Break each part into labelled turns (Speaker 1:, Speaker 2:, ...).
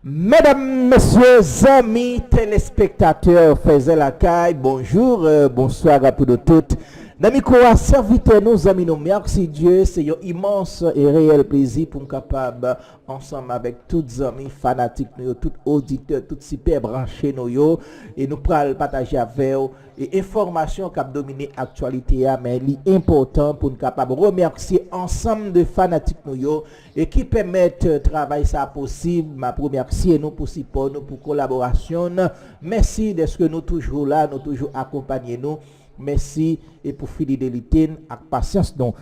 Speaker 1: Mesdames, messieurs, amis, téléspectateurs, faisez la caille, bonjour, bonsoir à tous toutes. Nami quoi, serviteurs, nos amis, nous merci Dieu, c'est un immense et réel plaisir pour nous capable, ensemble avec tous les amis fanatiques, nous, tous auditeurs, tous super branchés, nous, et nous pourrons partager avec eux et informations qui dominé l'actualité, mais l'important pour nous capable remercier ensemble de fanatiques, nous, et qui permettent travail ça possible. Ma première merci nous pour support, nous pour collaboration. Merci d'être que nous toujours là, nous toujours accompagner nous. Merci et pour fidélité et patience. Donc.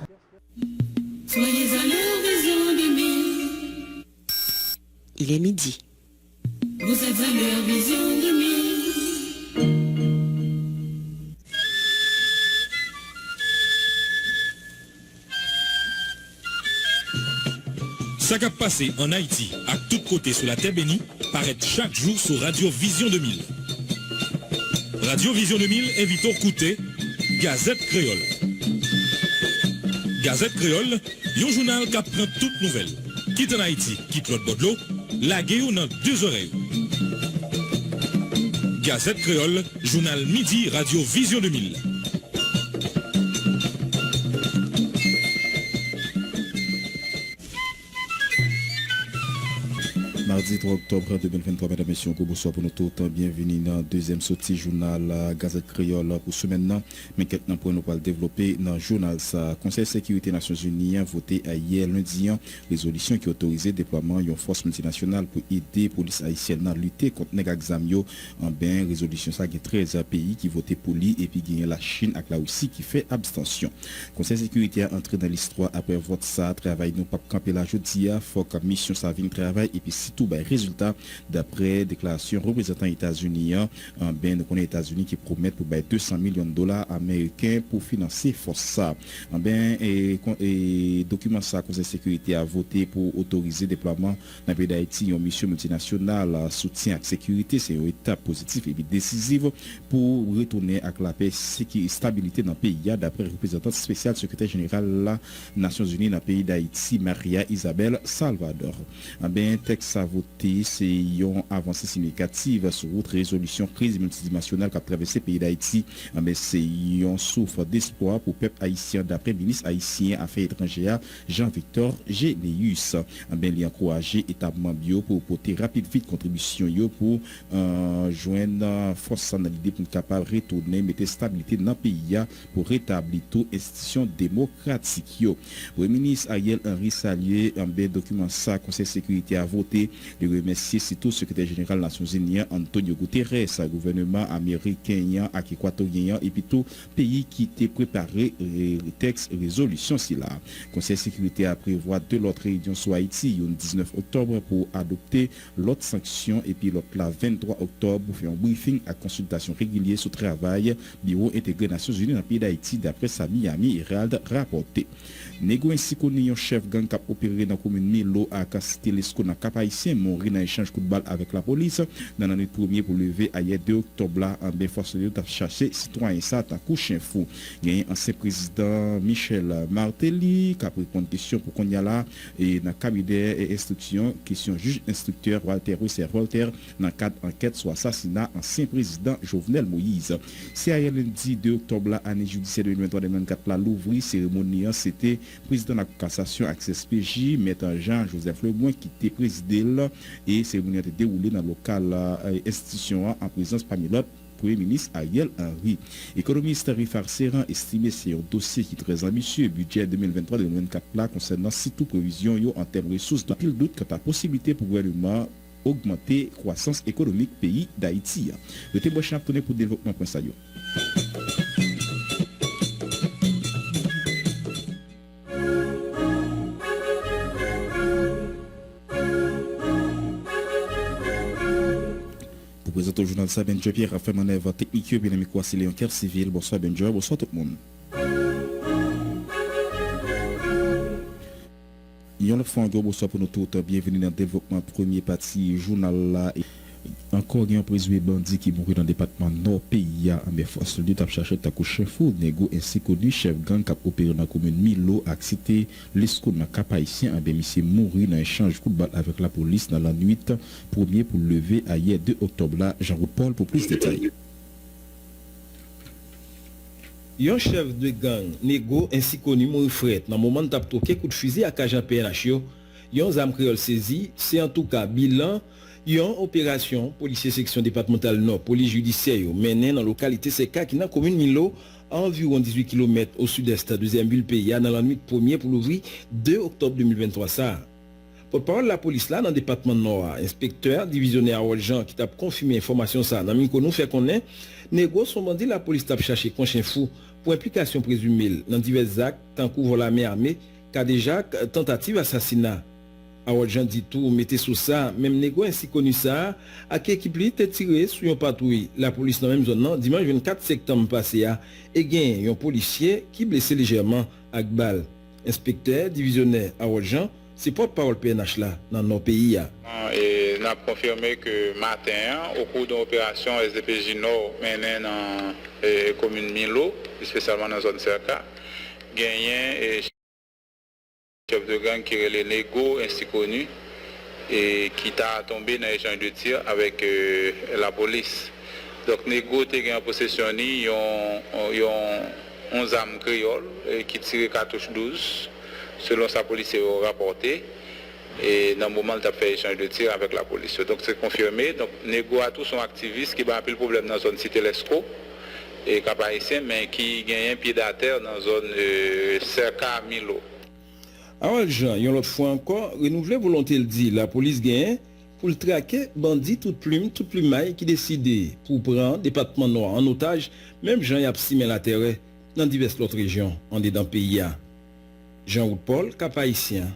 Speaker 2: Soyez à l'heure vision du mille.
Speaker 3: Il est midi.
Speaker 2: Vous êtes à l'heure vision du mille.
Speaker 4: Ça qui a passé en Haïti, à tous côtés sur la terre bénie, paraît chaque jour sur Radio Vision 2000. Radio Vision 2000 invite au écouter Gazette Créole. Gazette Créole, un journal qui prend toutes nouvelles. Quitte en Haïti, quitte l'autre bord de l'eau, la gueule dans deux oreilles. Gazette Créole, journal midi, Radio Vision 2000.
Speaker 5: Mardi 3 octobre 2023, mesdames et messieurs, bonsoir pour nous tous. Bienvenue dans le deuxième sortie journal Gazette Créole pour ce maintenant. Mais maintenant, pour nous pas le développer dans le journal, ça Conseil de sécurité des Nations Unies a voté hier lundi une résolution qui autorisait le déploiement d'une force multinationale pour aider la police haïtienne à lutter contre les examio. En bien, résolution ça, il y a 13 pays qui votaient pour lui et puis il y a la Chine avec la Russie qui fait abstention. Conseil de sécurité a entré dans l'histoire après vote ça, travail nous pas camper la jeudi, faut que mission ça vienne travail et puis si tout résultat d'après déclaration représentant États-Unis en ben de États-Unis qui promettent pour 200 millions de dollars américains pour financer force ça en ben et document ça Conseil de sécurité a voté pour autoriser déploiement dans le pays d'Haïti une mission multinationale soutien à la sécurité. C'est une étape positive et décisive pour retourner à la paix et stabilité dans le pays d'après représentante spéciale secrétaire général de la Nations Unies dans le pays d'Haïti Maria Isabel Salvador. En ben texte a voté, c'est une avancée significative sur route résolution crise multidimensionnelle qui a traversé le pays d'Haïti. Mais c'est une souffre d'espoir pour le peuple haïtien d'après le ministre haïtien Affaires étrangères Jean-Victor Généus. Il a encouragé l'État membre pour porter rapide vite contribution pour joindre force dans l'idée pour être capable de retourner, mettre stabilité dans le pays pour rétablir toute institution démocratique. Le ministre Ariel Henry salué un document ça Conseil de sécurité a voté de remercier surtout le secrétaire général des Nations Unies Antonio Guterres, le gouvernement américain et équatorien et puis tout pays qui était préparé le texte résolution si là. Conseil de sécurité a prévu deux autres réunions sur Haïti le 19 octobre pour adopter l'autre sanction et puis l'autre la 23 octobre pour faire un briefing à consultation régulière sur travail bureau intégré Nations Unies dans le pays d'Haïti d'après sa Miami Herald rapporté. Nego ainsi connu un chef gang qui a opéré dans la commune Milo à Castelesco dans Cap Haïtien mort dans échange coup de balle avec la police dans l'année premier pour lever hier 2 octobre là en bien force de chercher citoyen ça tant coup chien fou. Il y a ancien président Michel Martelly qui a répondu question pour qu'on y a là et dans cabinet et instruction question juge instructeur Walter Walter dans cadre enquête sur assassinat ancien président Jovenel Moïse. C'est hier lundi 2 octobre là année judiciaire 2023-2024 là l'ouvrir cérémonie c'était président de la cassation Access PJ maître Jean-Joseph Lemoin qui était présidé là et cérémonie a été déroulée dans le local institution en présence parmi l'autre Premier ministre Ariel Henry. Économiste Rifar Serran estime c'est un dossier qui est très ambitieux budget 2023-2024 là concernant surtout provision en termes de ressources dans pile doute quant à la possibilité pour le gouvernement augmenter croissance économique pays d'Haïti. Le témoignage tourné pour développement point ça yo. Présente au journal ça Benjo Pierre a fait manœuvre technique bien ami quoi c'est Léon Ker civil. Bonsoir Benjo, bonsoir tout le monde. Yon le fond gros bonsoir pour nous tous. Bienvenue dans le développement premier partie journal là. Encore un présumé bandit qui mourut dans le département nord pays à mes forces de tap chercher ta couche fou négo ainsi connu chef gang qui a opéré dans la commune Milo a cité l'escout dans cap haïtien a bémissé mouru dans un échange coup de balle avec la police dans la nuit premier pour lever à hier 2 octobre là Jean-Roux Paul pour plus de détails.
Speaker 6: Un chef de gang négo ainsi connu mouru fret dans moment tap toqué coup de fusil à Kajan PNH yo yon zam créole saisi c'est en tout cas bilan yon opération policier section départementale nord police judiciaire menée dans localité Seka qui dans commune Milo à environ 18 km au sud-est deuxième ville pays dans la nuit premier pour l'ouvrir 2 octobre 2023 ça. Porte-parole la police là dans le département nord inspecteur divisionnaire Harold Jean qui t'a confirmé information ça dans mi nous fait connaître négo son bandit la police t'a cherché conchien fou pour implication présumée dans divers actes tant couvre la main armée qu'a déjà tentative assassinat. Harold Jean dit tout, mettez sous ça, même négo ainsi connu ça, à qui équipe li était tiré sur une patrouille. La police dans la même zone, non, dimanche 24 septembre passé, et gain un policier qui blessé légèrement avec balle. Inspecteur, divisionnaire Harold Jean, c'est porte-parole PNH là, dans nos pays.
Speaker 7: Et on a confirmé que matin, au cours d'une opération SDPJ Nord menée dans la commune Milo, spécialement dans la zone Cerca, gagné chef de gang qui est le Nego ainsi connu et qui t'a tombé dans l'échange de tir avec la police. Donc Nego était en possession de 11 armes créoles qui tiraient cartouche 12 selon sa police a rapporté et dans le moment où il a fait échange de tir avec la police. Donc c'est confirmé. Donc Nego a tous son activiste qui a un peu le problème dans la zone cité Lesco et cap haïtien mais qui gagne un pied à terre dans la zone Cerca Milo.
Speaker 6: Alors Jean, yon l'autre fois encore, renouvelé volonté le dit, la police gagne pour le traquer bandit toute plumaille qui décidait pour prendre département nord en otage, même Jean y a simé l'intérêt dans diverses autres régions en dedans pays. Jean-Roux Paul, Cap Haïtien.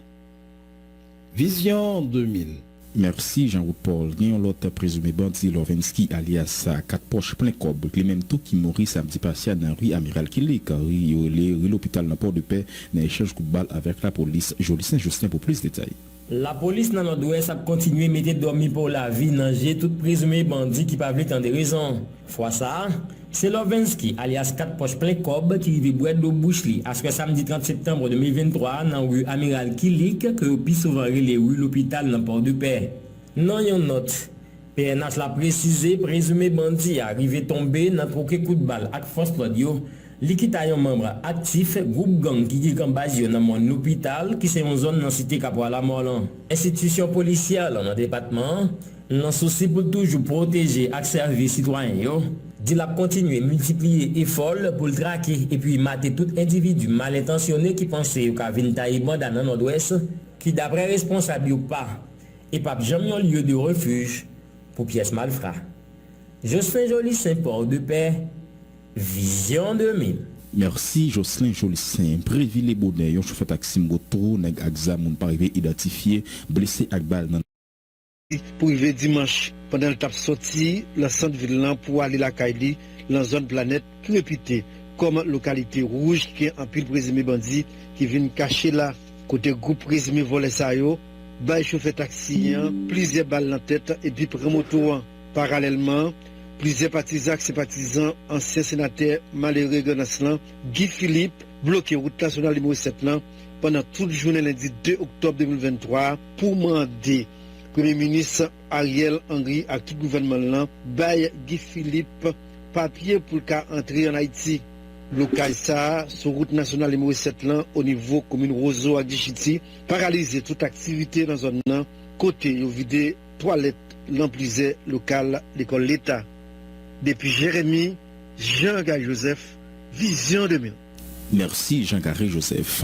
Speaker 6: Vision 2000.
Speaker 5: Merci Jean-Roux Paul. Gagnons l'autre présumé bandit Lovensky alias 4 poches plein cob. Les mêmes tout qui mourit samedi passé dans la rue Amiral Kilik, rue l'hôpital dans Port-de-Paix, dans échange coup de balle avec la police. Jolie Saint-Justin pour plus de détails.
Speaker 8: La police dans l'Ouest a continué à mettre dormir pour la vie danger tout présumé bandit qui pas tant de raisons. Fois ça, c'est Lovensky alias 4 poches plein cob qui vit boîte de bouche à ce samedi 30 septembre 2023 dans rue Amiral Kilik que plus souvent les rue l'hôpital dans Port-de-Paix. Non yon note. PNH l'a précisé présumé bandit arrivé tombé dans troqué coup de balle avec force l'audio. L'équita un membre actif groupe gang qui dit qu'embasio dans mon hôpital qui c'est une zone dans cité Capoala Morlan. Institution policière dans le département, dans souci pour toujours protéger et servir citoyens yo. Dit la continuer multiplier efforts pour le traquer et puis mater tout individu mal intentionné qui pensait qu'à venir tailler banda dans nord-ouest qui d'après responsable ou pas et pas jamais un lieu de refuge pour pièces malfrats. Jocelyn Joly Saint-Port de Paix. Vision 2000.
Speaker 5: Merci Jocelyn Jolissin. Prévu les bonnets, yon chauffeur taxi moto, nèg exam moun pas arrivé identifié, blessé ak balle nan.
Speaker 9: Pour arriver dimanche, pendant le tap sorti, le centre ville pour aller la Kaili, dans zone planète plus réputée comme localité rouge qui est en pile présumé bandit qui vient cacher là côté groupe présumé volé ça yo, bay chauffeur taxi, plusieurs balles dans tête et puis promoteur parallèlement. Plusieurs sympathisants, anciens sénateurs malheureux Ganaslan, Guy Philippe, bloqué route nationale numéro 7 pendant toute journée lundi 2 octobre 2023 pour demander Premier ministre Ariel Henry à tout gouvernement bail Guy Philippe papier pour qu'à entrer en Haïti. Local ça, sur route nationale numéro 7 au niveau commune Roseau à Gichiti, paralyser toute activité dans zone côté vidé toilette l'emplisé local l'école l'État. Depuis Jérémy, Jean-Garry Joseph, Vision 2000.
Speaker 5: Merci Jean-Garry Joseph.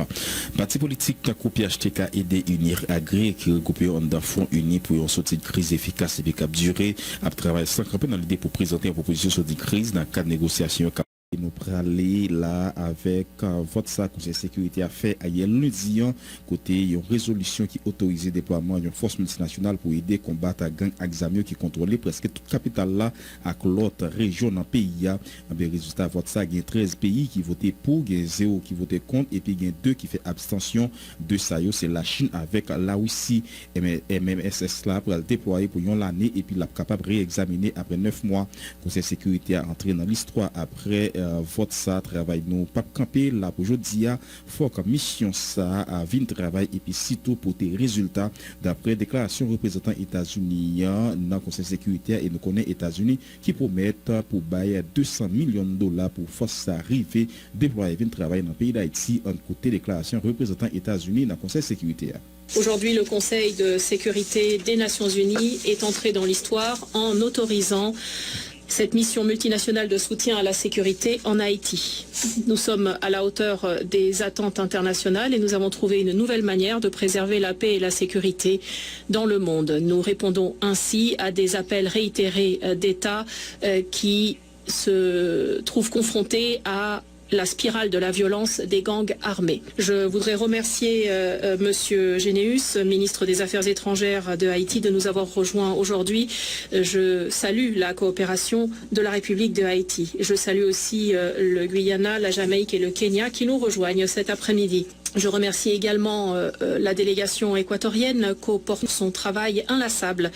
Speaker 5: Parti politique KPHTK a aidé unir agré qui regroupe en fonds unis pour une sortie de crise efficace et cap durée à travailler sans camper dans l'idée pour présenter une proposition sur de crise dans le cadre de négociation Et nous praler là avec votre ça conseil de sécurité a fait hier lundi côté une résolution qui autorise le déploiement d'une force multinationale pour aider à combattre la gang Axamio qui contrôlait presque toute capitale là avec l'autre région dans le pays. Ben résultat votre ça il y a 13 pays qui votaient pour, il y a 0 qui votaient contre et puis il y a 2 qui fait abstention de ça c'est la Chine avec la Russie MMSS là pour le déployer pour l'année et puis la capable de réexaminer après 9 mois. Conseil de sécurité a entré dans l'histoire après vote ça travail nous pas camper là pour aujourd'hui faut que mission ça a vinn travail et puis sitôt pour des résultats d'après déclaration représentant États-Unis dans conseil de sécurité et nous connaît États-Unis qui promettent pour bailler 200 millions de dollars pour force ça arriver déployer vinn travail dans le pays d'Haïti en côté déclaration représentant États-Unis dans conseil de sécurité.
Speaker 10: Aujourd'hui, le Conseil de sécurité des Nations Unies est entré dans l'histoire en autorisant cette mission multinationale de soutien à la sécurité en Haïti. Nous sommes à la hauteur des attentes internationales et nous avons trouvé une nouvelle manière de préserver la paix et la sécurité dans le monde. Nous répondons ainsi à des appels réitérés d'États qui se trouvent confrontés à la spirale de la violence des gangs armés. Je voudrais remercier Monsieur Généus, ministre des Affaires étrangères de Haïti, de nous avoir rejoints aujourd'hui. Je salue la coopération de la République de Haïti. Je salue aussi le Guyana, la Jamaïque et le Kenya qui nous rejoignent cet après-midi. Je remercie également la délégation équatorienne qui porte son travail inlassable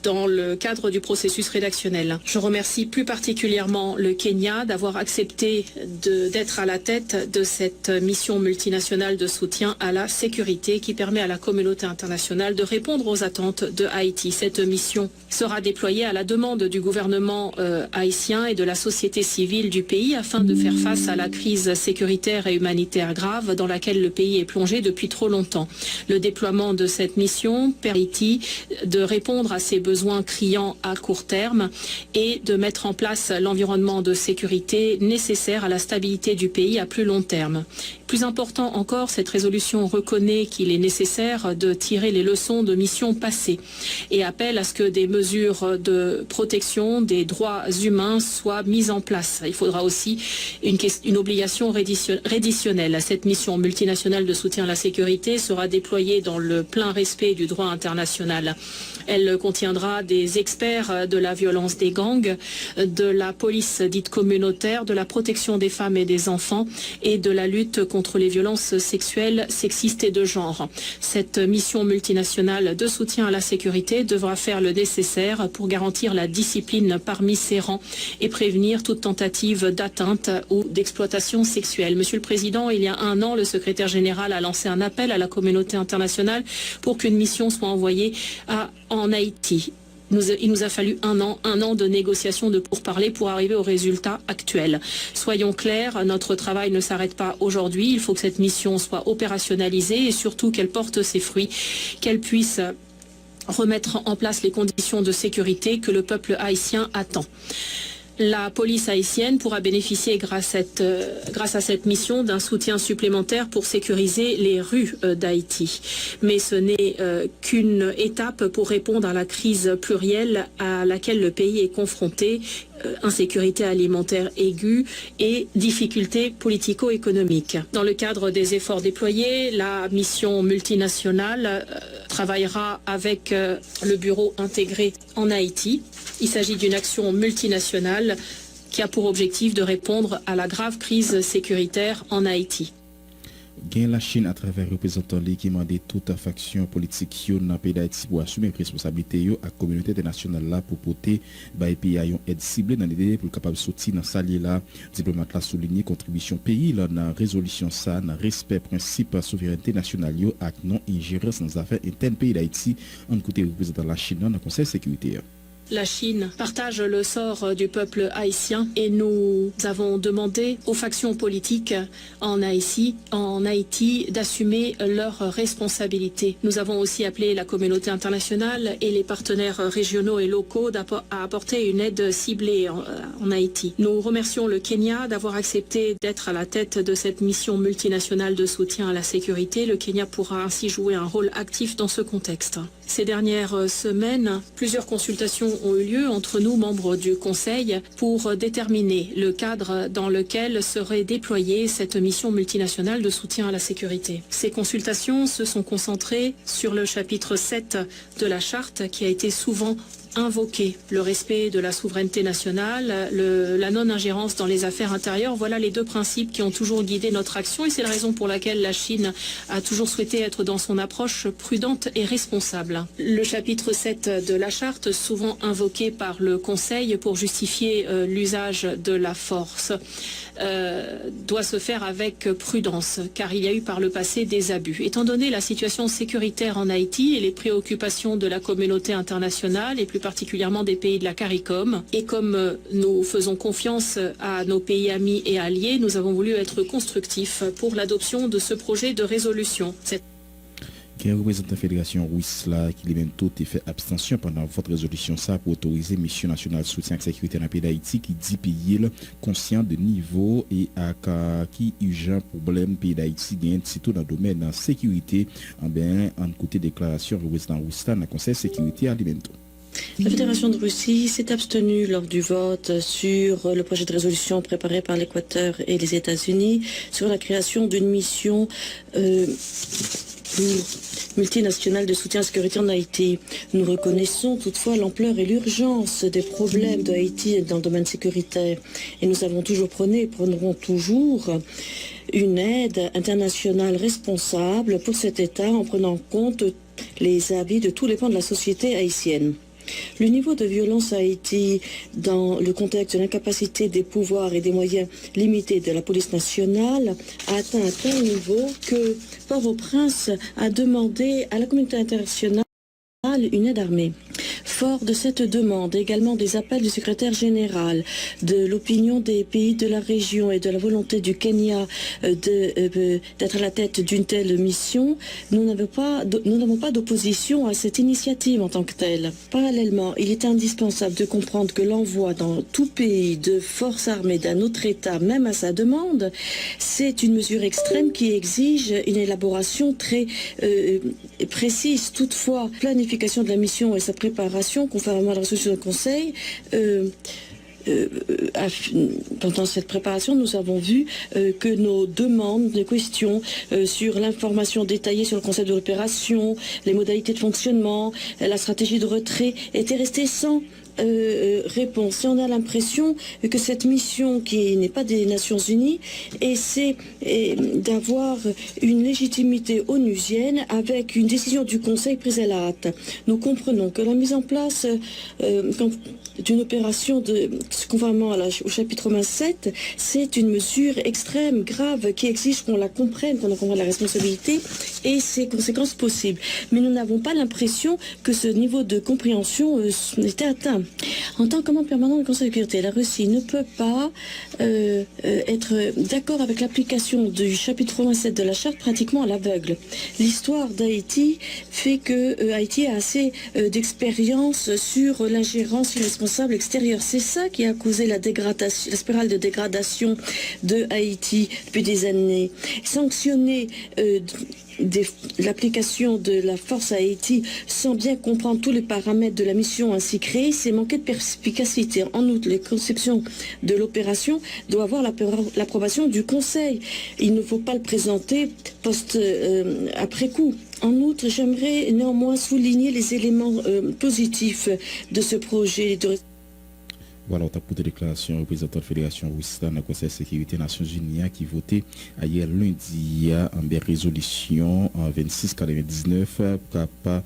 Speaker 10: dans le cadre du processus rédactionnel. Je remercie plus particulièrement le Kenya d'avoir accepté d'être à la tête de cette mission multinationale de soutien à la sécurité qui permet à la communauté internationale de répondre aux attentes de Haïti. Cette mission sera déployée à la demande du gouvernement haïtien et de la société civile du pays afin de faire face à la crise sécuritaire et humanitaire grave dans laquelle le pays est plongé depuis trop longtemps. Le déploiement de cette mission permet à Haïti de répondre à ses besoins criants à court terme et de mettre en place l'environnement de sécurité nécessaire à la stabilité du pays à plus long terme. Plus important encore, cette résolution reconnaît qu'il est nécessaire de tirer les leçons de missions passées et appelle à ce que des mesures de protection des droits humains soient mises en place. Il faudra aussi une obligation réditionnelle. Cette mission multinationale de soutien à la sécurité sera déployée dans le plein respect du droit international. Elle contiendra des experts de la violence des gangs, de la police dite communautaire, de la protection des femmes et des enfants et de la lutte contre les violences sexuelles, sexistes et de genre. Cette mission multinationale de soutien à la sécurité devra faire le nécessaire pour garantir la discipline parmi ses rangs et prévenir toute tentative d'atteinte ou d'exploitation sexuelle. Monsieur le Président, il y a un an, le secrétaire général a lancé un appel à la communauté internationale pour qu'une mission soit envoyée en Haïti. Il nous a fallu un an de négociations, de pourparlers pour arriver au résultat actuel. Soyons clairs, notre travail ne s'arrête pas aujourd'hui. Il faut que cette mission soit opérationnalisée et surtout qu'elle porte ses fruits, qu'elle puisse remettre en place les conditions de sécurité que le peuple haïtien attend. La police haïtienne pourra bénéficier grâce à cette mission d'un soutien supplémentaire pour sécuriser les rues d'Haïti. Mais ce n'est qu'une étape pour répondre à la crise plurielle à laquelle le pays est confronté, insécurité alimentaire aiguë et difficultés politico-économiques. Dans le cadre des efforts déployés, la mission multinationale travaillera avec le bureau intégré en Haïti. Il s'agit d'une action multinationale qui a pour objectif de répondre à la grave crise sécuritaire en Haïti.
Speaker 5: Gain la Chine à travers représentants qui mandé toute faction politique dans le pays d'Haïti pour assumer responsabilité à la communauté internationale là pour porter pays une aide ciblée dans l'idée pour capable sortir dans salier là diplomate là souligné contribution pays là dans résolution ça dans respect principe souveraineté nationale et non ingérence dans les affaires internes pays d'Haïti en côté représentant la Chine dans le Conseil de sécurité.
Speaker 10: La Chine partage le sort du peuple haïtien et nous avons demandé aux factions politiques en Haïti d'assumer leurs responsabilités. Nous avons aussi appelé la communauté internationale et les partenaires régionaux et locaux à apporter une aide ciblée en Haïti. Nous remercions le Kenya d'avoir accepté d'être à la tête de cette mission multinationale de soutien à la sécurité. Le Kenya pourra ainsi jouer un rôle actif dans ce contexte. Ces dernières semaines, plusieurs consultations ont eu lieu entre nous, membres du Conseil, pour déterminer le cadre dans lequel serait déployée cette mission multinationale de soutien à la sécurité. Ces consultations se sont concentrées sur le chapitre 7 de la charte qui a été souvent invoqué, le respect de la souveraineté nationale, la non-ingérence dans les affaires intérieures. Voilà les deux principes qui ont toujours guidé notre action et c'est la raison pour laquelle la Chine a toujours souhaité être dans son approche prudente et responsable. Le chapitre 7 de la charte, souvent invoqué par le Conseil pour justifier l'usage de la force, doit se faire avec prudence, car il y a eu par le passé des abus. Étant donné la situation sécuritaire en Haïti et les préoccupations de la communauté internationale, et plus particulièrement des pays de la CARICOM, et comme nous faisons confiance à nos pays amis et alliés, nous avons voulu être constructifs pour l'adoption de ce projet de résolution.
Speaker 5: Qui représente la Fédération Russe là, qui lui-même tout et fait abstention pendant votre résolution ça pour autoriser Mission nationale de soutien à la sécurité dans le pays d'Haïti qui dit pays conscient de niveau et à qui urgent problème pays d'Haïti gagne surtout dans le domaine de la sécurité en côté déclaration représentant Russe dans le Conseil de sécurité alimentaire.
Speaker 11: La Fédération de Russie s'est abstenue lors du vote sur le projet de résolution préparé par l'Équateur et les États-Unis sur la création d'une mission multinationale de soutien à la sécurité en Haïti. Nous reconnaissons toutefois l'ampleur et l'urgence des problèmes de Haïti dans le domaine sécuritaire et nous avons toujours prôné et prônerons toujours une aide internationale responsable pour cet État en prenant en compte les avis de tous les pans de la société haïtienne. Le niveau de violence à Haïti, dans le contexte de l'incapacité des pouvoirs et des moyens limités de la police nationale, a atteint un tel niveau que Port-au-Prince a demandé à la communauté internationale une aide armée. Fort de cette demande, également des appels du secrétaire général, de l'opinion des pays de la région et de la volonté du Kenya d'être à la tête d'une telle mission, nous n'avons pas d'opposition à cette initiative en tant que telle. Parallèlement, il est indispensable de comprendre que l'envoi dans tout pays de forces armées d'un autre État, même à sa demande, c'est une mesure extrême qui exige une élaboration très précise. Toutefois, planification de la mission et sa préparation, conformément à la résolution du Conseil, pendant cette préparation, nous avons vu que nos demandes, nos questions sur l'information détaillée sur le concept de l'opération, les modalités de fonctionnement, la stratégie de retrait étaient restées sans réponse. Et on a l'impression que cette mission, qui n'est pas des Nations Unies, essaie d'avoir une légitimité onusienne avec une décision du Conseil prise à la hâte. Nous comprenons que la mise en place d'une opération conformément au chapitre 27, c'est une mesure extrême, grave, qui exige qu'on la comprenne, qu'on en comprenne la responsabilité et ses conséquences possibles. Mais nous n'avons pas l'impression que ce niveau de compréhension était atteint. En tant que membre permanent du Conseil de sécurité, la Russie ne peut pas être d'accord avec l'application du chapitre 27 de la charte pratiquement à l'aveugle. L'histoire d'Haïti fait que Haïti a assez d'expérience sur l'ingérence irresponsable extérieure. C'est ça qui a causé la spirale de dégradation de Haïti depuis des années. Sanctionner l'application de la force à Haïti sans bien comprendre tous les paramètres de la mission ainsi créée, c'est manquer de perspicacité. En outre, les conceptions de l'opération doivent avoir l'approbation du Conseil. Il ne faut pas le présenter après coup. En outre, j'aimerais néanmoins souligner les éléments positifs de ce projet de
Speaker 5: Voilà, on a pour des déclarations représentant la Fédération Russe dans le Conseil de sécurité des Nations Unies qui votait hier lundi en résolution en 2699 pour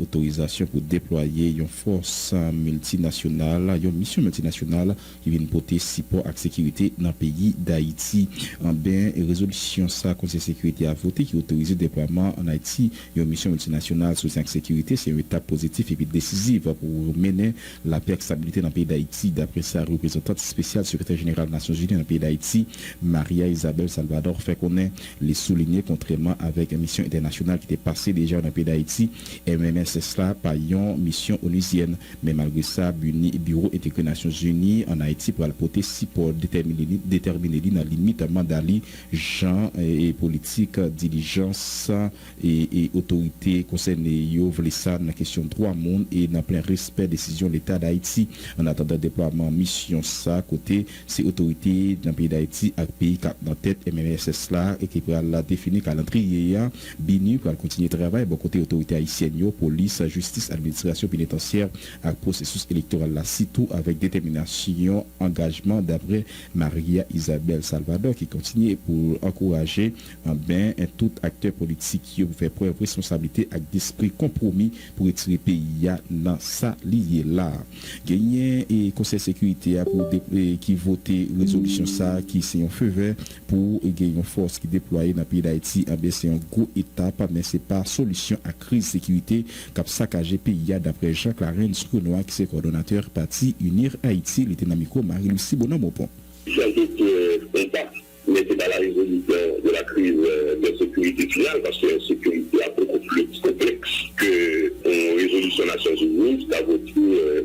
Speaker 5: autorisation pour déployer une force multinationale, une mission multinationale qui vient porter support à la sécurité dans le pays d'Haïti. En résolution ça, le Conseil de sécurité a voté qui autorise le déploiement en Haïti une mission multinationale sous la sécurité. C'est une étape positive et décisive pour mener la paix et la stabilité dans le pays d'Haïti. Haïti. D'après sa représentante spéciale secrétaire générale des Nations Unies dans le pays d'Haïti, Maria Isabelle Salvador, fait connaître les souligner contrairement avec une mission internationale qui était passée déjà dans le pays d'Haïti. MMSS là par une mission onusienne. Mais malgré ça, Bureau intégré des Nations Unies en Haïti pour apporter support déterminer dans la limite mandali, gens et politique, diligence et autorité concernée. Yo voulait ça dans la question de droit monde et dans plein respect décision de l'État d'Haïti. En attendant déploiement mission ça côté ces autorités dans le pays d'Haïti avec pays cap dans tête MMSS là et qui pourra la définir calendrier BINU pour continuer travail bon côté autorité haïtienne, police, justice, administration pénitentiaire avec processus électoral là surtout avec détermination, engagement d'après Maria Isabelle Salvador qui continue pour encourager tout acteur politique qui fait preuve de responsabilité avec d'esprit compromis pour retirer le pays dans sa liée là. Gagné et conseil sécurité pour qui voter résolution ça qui c'est un feu vert pour gagner une force qui déployée dans le pays d'Haïti. C'est une grosse étape mais c'est pas solution à crise sécurité cap saccagé pays d'après Jean-Clarence Renoir qui c'est coordonnateur parti Unir Haïti. Il était dans micro Marie-Lucie Bonhomme-Pont.
Speaker 12: Mais c'est pas la résolution de la crise de sécurité finale, parce que la sécurité est beaucoup plus complexe que une résolution des Nations Unies qui a voté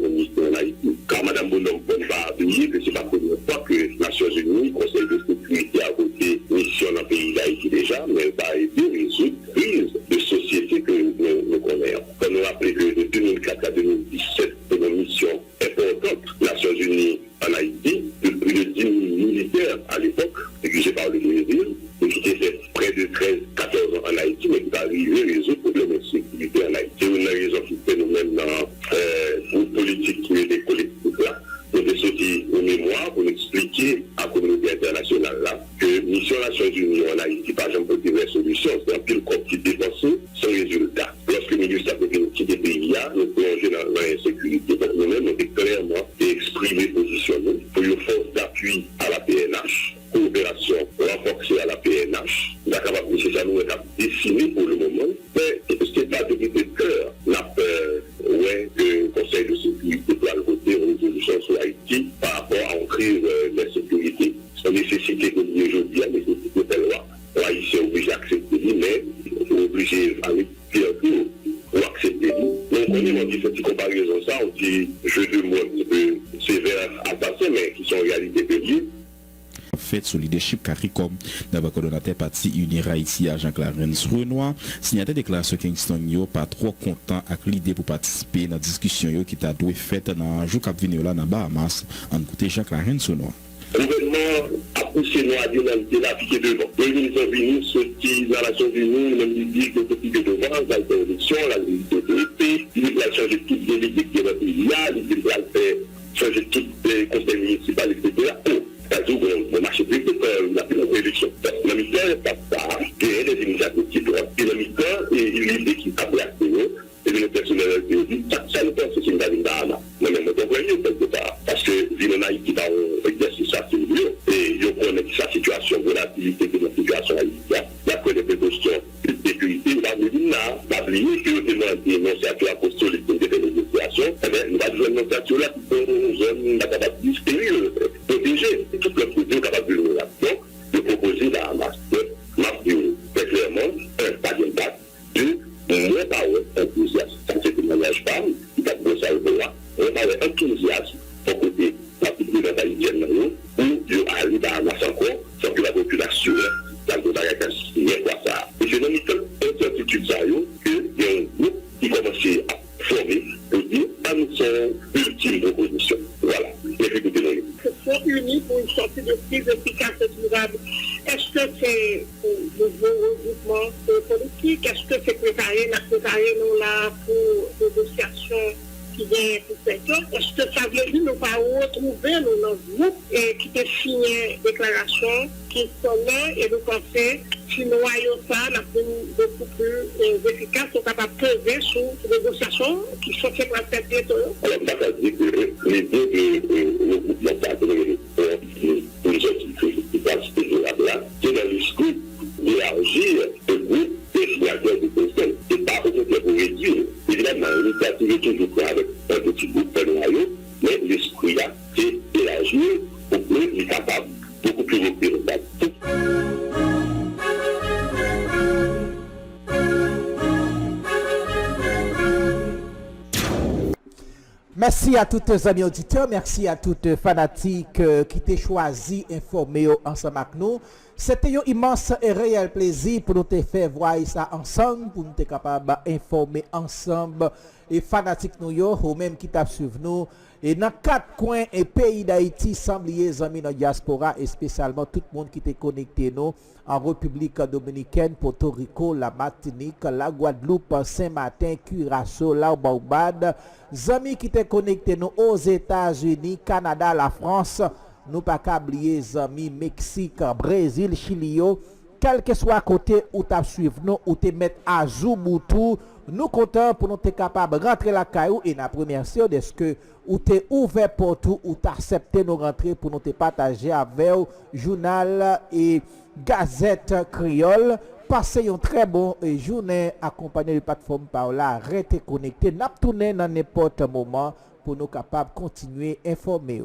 Speaker 12: au ministère en Haïti. Car Mme Bonhomme ne va oublier que ce n'est pas la première fois que les Nations Unies, le Conseil de sécurité a voté mission dans le pays d'Haïti déjà, mais elle va aider à résoudre la crise de société que nous connaissons. Quand nous rappelons que de 2004 à 2017, c'est une mission importante, les Nations Unies en Haïti, de plus de 10 000 militaires à l'époque, dirigés par le Brésil, qui était près de 13-14 ans en Haïti, mais qui va arriver à résoudre le problème de sécurité en Haïti. C'est une raison qui fait nous-mêmes dans une politique qui est des collectifs là. Nous avons sorti une mémoire pour expliquer à la communauté internationale là, que mission Nations Unies en Haïti, par exemple, pour des solutions, c'est un pile corps qui dépense sans résultat. Lorsque le ministre a quitté le pays, nous plongeons dans l'insécurité. Donc nous-mêmes, nous avons clairement exprimé positionner pour une force d'appui à la PNH, coopération renforcée à la PNH. Nous avons capable de ça, nous avons dessiné pour le moment, mais ce n'est pas de cœur. On a peur que le Conseil de sécurité doit voter une résolution sur Haïti par rapport à une crise de sécurité. La nécessité que nous aujourd'hui, la nécessité de la loi. Les Haïtiens sont obligés d'accepter, mais ils sont obligés d'aller pire pour accepter. Donc on dit cette comparaison, ça, on dit jeu de mots un petit peu sévère, assassin, mais qui sont en réalité payés.
Speaker 5: Fait sur leadership CARICOM d'abord coordonnateur parti Unir Haïti à Jean-Clarence Renoir signataire déclaration Kingston yo pas trop content avec l'idée pour participer dans la discussion yo qui t'a dû faite dans jour cap venir là dans Bahamas en côté Jean-Clarence Renoir.
Speaker 12: Le gouvernement a poussé nous à dire dans la piqué devant. Les ministres sont venus, sortis dans la Nations Unies, même dit que c'est piqué devant, dans l'élection, la légitimité, il a changé toute politique de notre pays, il a fait changer toutes les conseils municipaux, etc. Le marché public, la plus grande élection. La mi-temps, pas ça, il y a des initiatives qui doivent. Et la mi-temps, l'idée qui a pris à et le personnel dit ça ne pense que c'est une dame. Mais même on voit quelque part. Parce que Ville Haïti va exercer ça, c'est mieux. Et il connaît sa situation, volatilité de la situation haïtienne. D'après les précautions de sécurité, il va nous dire, va oublier que le dénonciateur a postulé pour des négociations. Eh bien, il va dire dénonciateur là qui sont jeunes, capable de sérieux, protéger tout le produit capable de le donc, de proposer la masse. Très clairement, pas d'impact. Deux, moins par enthousiasme. Ça, c'est une manière femme qui va pour ça au pouvoir. On parle enthousiasme pour côté la population haïtienne, où il arrive à masse encore, sans que la population, dans le bagage, n'est pas ça. Et c'est dans une incertitude, ça, qu'il y a un groupe qui commence à former pour dire, à nous son ultime proposition. Voilà. Écoutez-nous.
Speaker 13: Se sont unis pour une sortie de crise efficace et durable. Est-ce que c'est le regroupement politique? Est-ce que c'est préparé nous là pour négociations qui viennent pour cette chose? Est-ce que ça veut dire nous pas retrouver nos groupes et qui te signé déclaration qui sont là et nous pensons si nous voyons ça, la beaucoup plus efficace, sont capables de peser sur les négociations qui sont faites par cette bientôt.
Speaker 12: Alors, ça veut dire que l'idée de regroupement pour les autres qui participent là, c'est dans l'esprit d'élargir le groupe des signataires du Conseil. Et pas peut-être pour réduire. Évidemment, l'initiative est toujours avec un petit groupe de noyaux, mais l'esprit là,
Speaker 1: Merci à tous les amis auditeurs, merci à toutes les fanatiques qui t'ont choisi informer ensemble avec nous. C'était un immense et réel plaisir pour nous te faire voir ça ensemble, pour nous être capables d'informer ensemble et fanatiques nous ou même qui t'a suivi nous. Et dans 4 coins et pays d'Haïti, semble les amis dans la diaspora et spécialement tout le monde qui est connecté nous en République Dominicaine, Porto Rico, la Martinique, la Guadeloupe, Saint-Martin, Curaçao, la Barbade, amis qui sont connectés nous aux États-Unis, Canada, la France, nous pas oublier amis Mexique, Brésil, Chili, quel que soit côté où tu suivre nous ou te mettre à Zumutu, nous comptons pour nous être capables de rentrer la caillou et la première chose de ce que ou t'es ouvert pour tout ou t'accepter nos rentrées pour nous te partager avec journal et gazette créole. Passez une très bonne journée accompagné de plateforme par là, restez connectés, n'a tourné dans n'importe moment pour nous capables de continuer à informer.